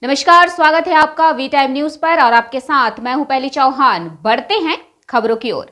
नमस्कार, स्वागत है आपका वी टाइम न्यूज पर और आपके साथ मैं हूं पहली चौहान। बढ़ते हैं खबरों की ओर।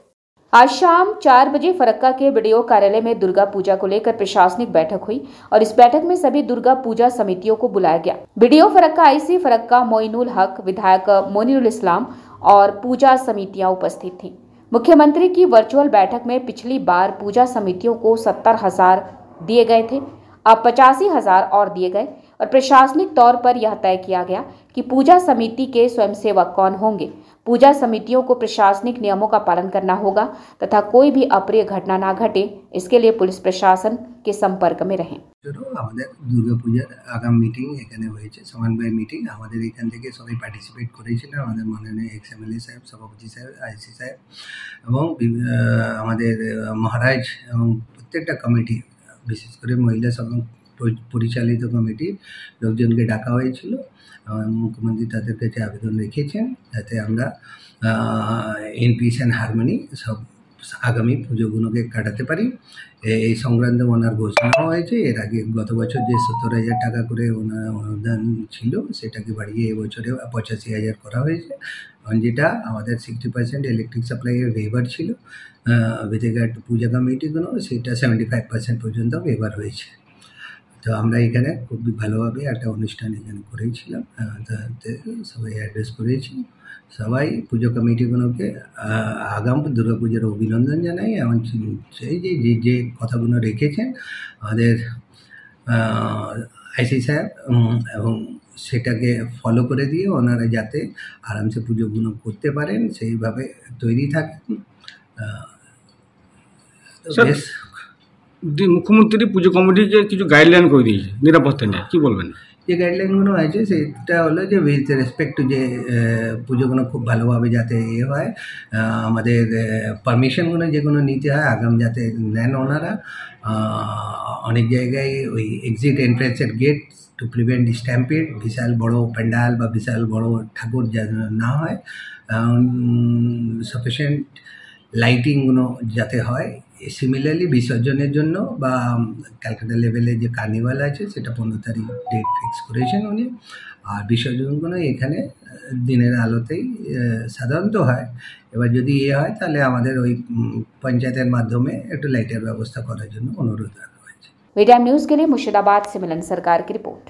आज शाम 4 बजे फरक्का के बीडीओ कार्यालय में दुर्गा पूजा को लेकर प्रशासनिक बैठक हुई और इस बैठक में सभी दुर्गा पूजा समितियों को बुलाया गया। बीडीओ फरक्का, आईसी फरक्का मोइनुल हक, विधायक मोनिरुल इस्लाम और पूजा समितियां उपस्थित थीं। मुख्यमंत्री की वर्चुअल बैठक में पिछली बार पूजा समितियों को 70,000 दिए गए थे, अब 85,000 और दिए गए और प्रशासनिक तौर पर यह तय किया गया कि पूजा समिति के स्वयंसेवक कौन होंगे। पूजा समितियों को प्रशासनिक नियमों का पालन करना होगा तथा कोई भी अप्रिय घटना ना घटे, इसके लिए पुलिस प्रशासन के संपर्क में रहें। दुर्गा पूजार आगाम मीटिंग এখানে হয়েছে, সমন্বয় মিটিং। আমাদের এখান থেকে সবাই পার্টিসিপেট করেছিলেন, আমাদের মাননীয় এক্সএমএলএ সাহেব, সভাপতি সাহেব, আইসি সাহেব এবং আমাদের মহারাজ এবং প্রত্যেকটা কমিটি, বিশেষ করে মহিলা পরিচালিত কমিটির লোকজনকে ডাকা হয়েছিল। মুখ্যমন্ত্রী তাদের কাছে আবেদন রেখেছেন যাতে আমরা ইন পিস অ্যান্ড হারমোনি সব আগামী পুজোগুলোকে কাটাতে পারি। এই সংক্রান্তে ওনার ঘোষণা হয়েছে। এর আগে গত বছর যে 70,000 টাকা করে ওনার অনুদান ছিল সেটাকে বাড়িয়ে এবছরে 85,000 করা হয়েছে, যেটা আমাদের 60% ইলেকট্রিক সাপ্লাইয়ের ওয়েভার ছিল। উইথ রিগার্ড টু পূজা কমিটিগুলো সেটা 75% পর্যন্ত ওয়েভার হয়েছে। তো আমরা এখানে খুবই ভালোভাবে একটা অনুষ্ঠান এখানে করেছিলাম, তাতে সবাই অ্যাড্রেস করেছি। সবাই পুজো কমিটিগুলোকে আগাম দুর্গা পুজোর অভিনন্দন জানাই। এমন সেই যে কথাগুলো রেখেছেন আমাদের আইসি সাহেব, এবং সেটাকে ফলো করে দিয়ে ওনারা যাতে আরামসে পুজোগুলো করতে পারেন সেইভাবে তৈরি থাকেন। বেশ, মুখ্যমন্ত্রী পুজো কমিটিকে কিছু গাইডলাইন করে দিয়েছে নিরাপত্তা নিয়ে, কি বলবেন? যে গাইডলাইনগুলো আছে সেটা হলো যে উইথ রেসপেক্ট টু যে পুজোগুলো খুব ভালোভাবে যাতে হয়, আমাদের পারমিশনগুলো যেগুলো নিতে হয় আগাম যাতে নেন ওনারা। অনেক জায়গায় ওই এক্সিট এন্ট্রেন্সের গেট টু প্রিভেন্ট স্ট্যাম্পিড, বিশাল বড় প্যান্ডাল বা বিশাল বড় ঠাকুর যেন না হয়, সাফিসিয়েন্ট লাইটিংগুলো যাতে হয়। সিমিলারলি বিসর্জনের জন্য বা ক্যালকাটা লেভেলে যে কার্নিভাল আছে সেটা 15 তারিখ ডেট ফিক্স করেছেন উনি। আর বিসর্জনগুলো এখানে দিনের আলোতেই সাধারণত হয়। এবার যদি হয় তাহলে আমাদের ওই পঞ্চায়েতের মাধ্যমে একটু লাইটের ব্যবস্থা করার জন্য অনুরোধ রাখা হয়েছে। वी टाइम न्यूज के लिए मुर्शिदाबाद से मिलन सरकार की रिपोर्ट।